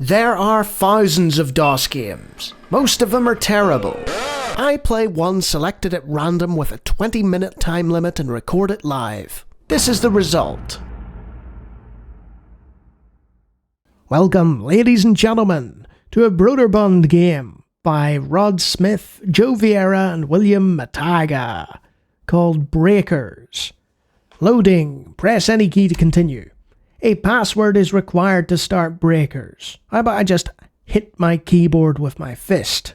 There are thousands of DOS games. Most of them are terrible. I play one selected at random with a 20-minute time limit and record it live. This is the result. Welcome, ladies and gentlemen, to a Broderbund game by Rod Smith, Joe Vieira and William Mataga, called Breakers. Loading. Press any key to continue. A password is required to start Breakers. How about I just hit my keyboard with my fist?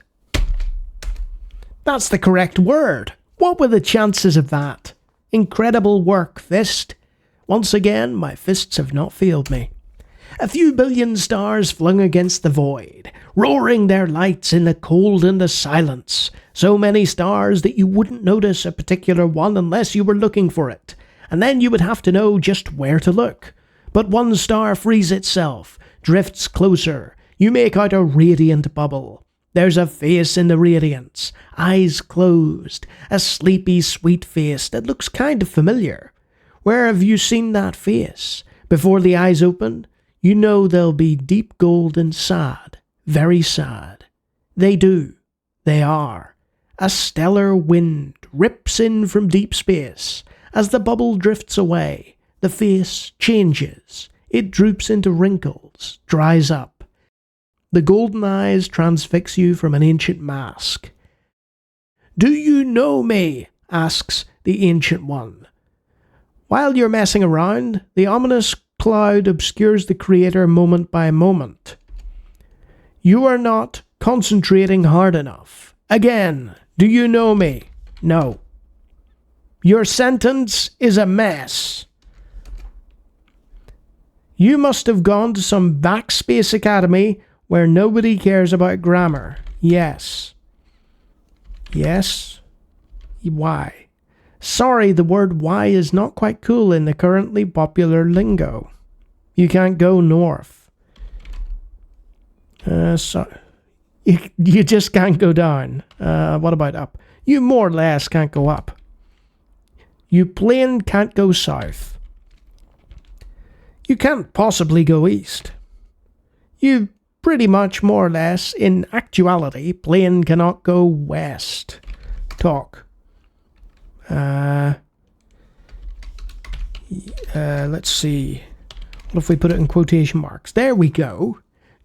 That's the correct word. What were the chances of that? Incredible work, fist. Once again, my fists have not failed me. A few billion stars flung against the void, roaring their lights in the cold and the silence. So many stars that you wouldn't notice a particular one unless you were looking for it. And then you would have to know just where to look. But one star frees itself, drifts closer. You make out a radiant bubble. There's a face in the radiance, eyes closed, a sleepy, sweet face that looks kind of familiar. Where have you seen that face? Before the eyes open, you know they'll be deep gold and sad, very sad. They do. They are. A stellar wind rips in from deep space. As the bubble drifts away, the face changes. It droops into wrinkles, dries up. The golden eyes transfix you from an ancient mask. "Do you know me?" asks the Ancient One. While you're messing around, the ominous cloud obscures the creator moment by moment. You are not concentrating hard enough. Again, do you know me? No. Your sentence is a mess. You must have gone to some backspace academy where nobody cares about grammar. Yes. Yes? Why? Sorry, the word why is not quite cool in the currently popular lingo. You can't go north. You just can't go down. What about up? You more or less can't go up. You plain can't go south. You can't possibly go east. You pretty much more or less, in actuality, plain cannot go west. Talk. Let's see. What if we put it in quotation marks? There we go.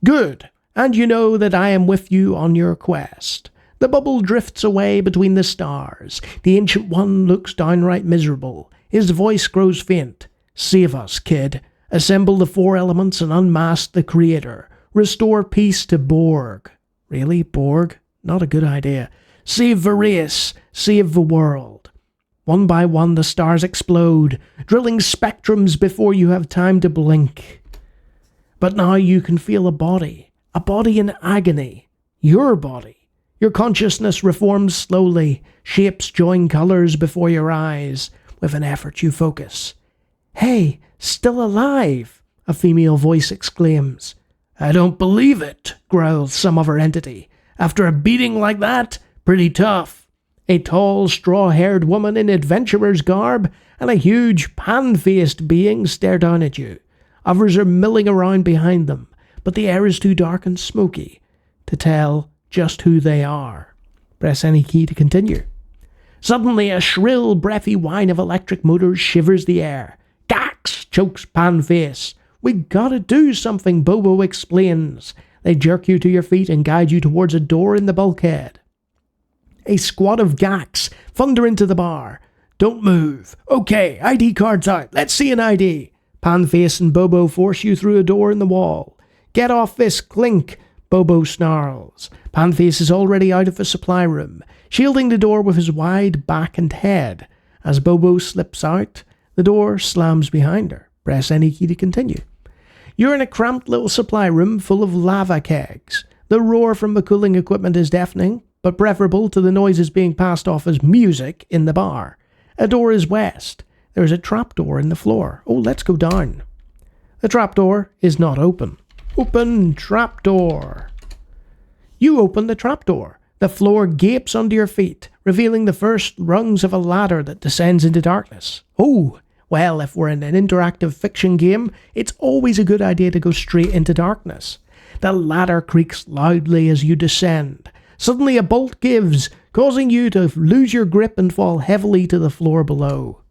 Good. And you know that I am with you on your quest. The bubble drifts away between the stars. The Ancient One looks downright miserable. His voice grows faint. Save us, kid. Assemble the four elements and unmask the creator. Restore peace to Borg. Really, Borg? Not a good idea. Save the race. Save the world. One by one the stars explode, drilling spectrums before you have time to blink. But now you can feel a body in agony. Your body. Your consciousness reforms slowly, shapes join colors before your eyes. With an effort you focus. Hey, still alive, a female voice exclaims. I don't believe it, growls some other entity. After a beating like that, pretty tough. A tall, straw-haired woman in adventurer's garb and a huge, pan-faced being stare down at you. Others are milling around behind them, but the air is too dark and smoky to tell just who they are. Press any key to continue. Suddenly, a shrill, breathy whine of electric motors shivers the air. Gax! Chokes Panface. We gotta do something, Bobo explains. They jerk you to your feet and guide you towards a door in the bulkhead. A squad of Gax thunder into the bar. Don't move. Okay, ID cards out. Let's see an ID. Panface and Bobo force you through a door in the wall. Get off this, clink, Bobo snarls. Panface is already out of the supply room, shielding the door with his wide back and head. As Bobo slips out, the door slams behind her. Press any key to continue. You're in a cramped little supply room full of lava kegs. The roar from the cooling equipment is deafening, but preferable to the noises being passed off as music in the bar. A door is west. There is a trapdoor in the floor. Oh, let's go down. The trapdoor is not open. Open trapdoor. You open the trapdoor. The floor gapes under your feet, revealing the first rungs of a ladder that descends into darkness. Oh, Well, if we're in an interactive fiction game, it's always a good idea to go straight into darkness. The ladder creaks loudly as you descend. Suddenly a bolt gives, causing you to lose your grip and fall heavily to the floor below.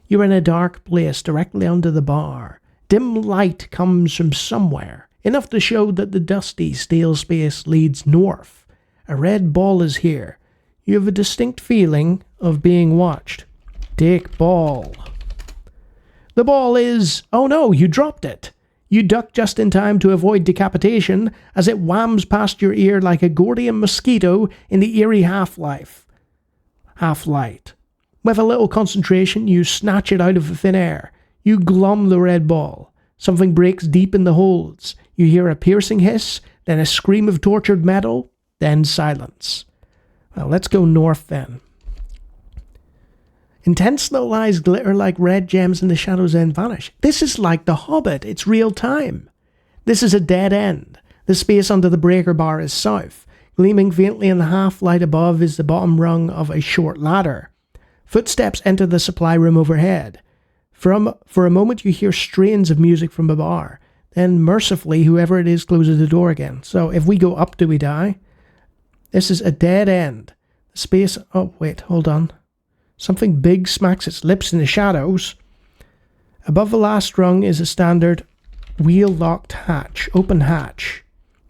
You're in a dark place directly under the bar. Dim light comes from somewhere, enough to show that the dusty steel space leads north. A red ball is here. You have a distinct feeling of being watched. Take ball. The ball is... Oh no, you dropped it. You duck just in time to avoid decapitation as it whams past your ear like a Gordian mosquito in the eerie half-light. With a little concentration, you snatch it out of the thin air. You glom the red ball. Something breaks deep in the holds. You hear a piercing hiss, then a scream of tortured metal, then silence. Well, let's go north then. Intense little eyes glitter like red gems in the shadows then vanish. This is like The Hobbit. It's real time. This is a dead end. The space under the breaker bar is south. Gleaming faintly in the half-light above is the bottom rung of a short ladder. Footsteps enter the supply room overhead. For a moment you hear strains of music from the bar. Then mercifully whoever it is closes the door again. So if we go up, do we die? This is a dead end. The space... Oh, wait, hold on. Something big smacks its lips in the shadows. Above the last rung is a standard wheel-locked hatch. Open hatch.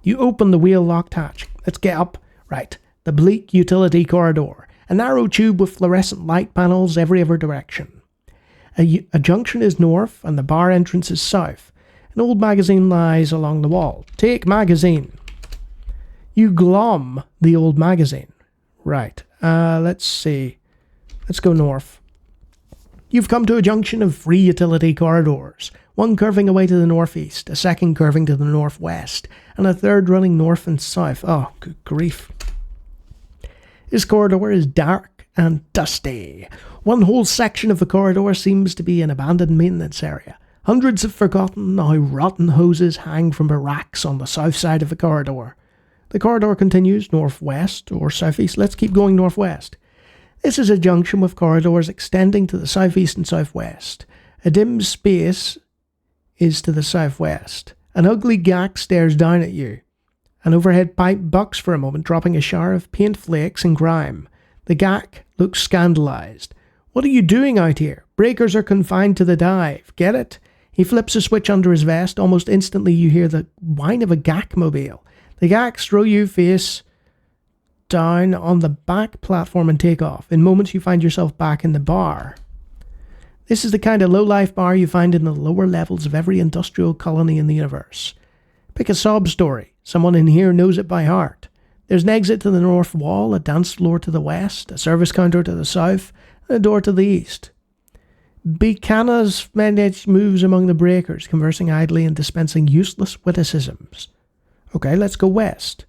You open the wheel-locked hatch. Let's get up. Right. The bleak utility corridor. A narrow tube with fluorescent light panels every other direction. A junction is north and the bar entrance is south. An old magazine lies along the wall. Take magazine. You glom the old magazine. Right. Let's see. Let's go north. You've come to a junction of 3 utility corridors, one curving away to the northeast, a second curving to the northwest, and a third running north and south. Oh, good grief. This corridor is dark and dusty. One whole section of the corridor seems to be an abandoned maintenance area. Hundreds of forgotten, now rotten hoses hang from the racks on the south side of the corridor. The corridor continues northwest or southeast. Let's keep going northwest. This is a junction with corridors extending to the southeast and southwest. A dim space is to the southwest. An ugly gack stares down at you. An overhead pipe bucks for a moment, dropping a shower of paint flakes and grime. The gack looks scandalized. What are you doing out here? Breakers are confined to the dive. Get it? He flips a switch under his vest. Almost instantly you hear the whine of a gack-mobile. The gacks throw you face down on the back platform and take off. In moments you find yourself back in the bar. This is the kind of low-life bar you find in the lower levels of every industrial colony in the universe. Pick a sob story. Someone in here knows it by heart. There's an exit to the north wall, a dance floor to the west, a service counter to the south, and a door to the east. Buchanan's managed moves among the breakers, conversing idly and dispensing useless witticisms. Okay, let's go west.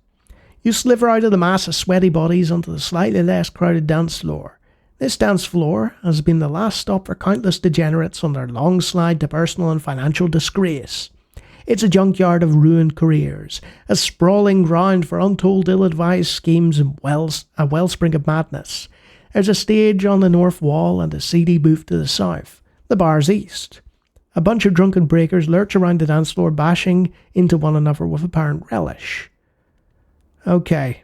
You sliver out of the mass of sweaty bodies onto the slightly less crowded dance floor. This dance floor has been the last stop for countless degenerates on their long slide to personal and financial disgrace. It's a junkyard of ruined careers, a sprawling ground for untold ill-advised schemes and a wellspring of madness. There's a stage on the north wall and a seedy booth to the south. The bar's east. A bunch of drunken breakers lurch around the dance floor, bashing into one another with apparent relish. Okay.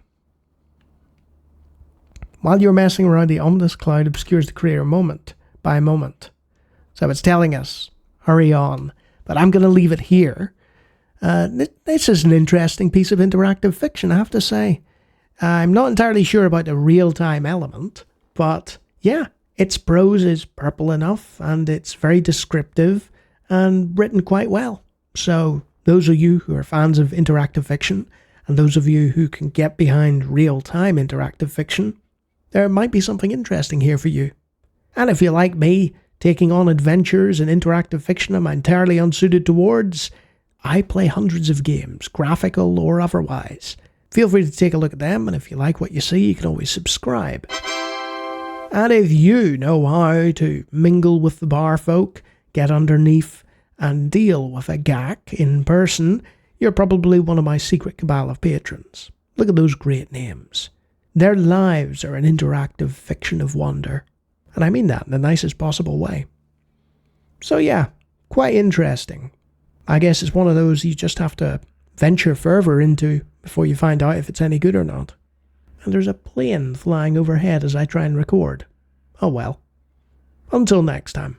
While you're messing around, the ominous cloud obscures the career moment by moment. So it's telling us, hurry on. But I'm going to leave it here. This is an interesting piece of interactive fiction, I have to say. I'm not entirely sure about the real-time element, but yeah, its prose is purple enough, and it's very descriptive, and written quite well. So those of you who are fans of interactive fiction, and those of you who can get behind real-time interactive fiction, there might be something interesting here for you. And if you like me, taking on adventures in interactive fiction I'm entirely unsuited towards, I play hundreds of games, graphical or otherwise. Feel free to take a look at them, and if you like what you see, you can always subscribe. And if you know how to mingle with the bar folk, get underneath, and deal with a gack in person, you're probably one of my secret cabal of patrons. Look at those great names. Their lives are an interactive fiction of wonder. And I mean that in the nicest possible way. So yeah, quite interesting. I guess it's one of those you just have to venture further into before you find out if it's any good or not. And there's a plane flying overhead as I try and record. Oh well. Until next time.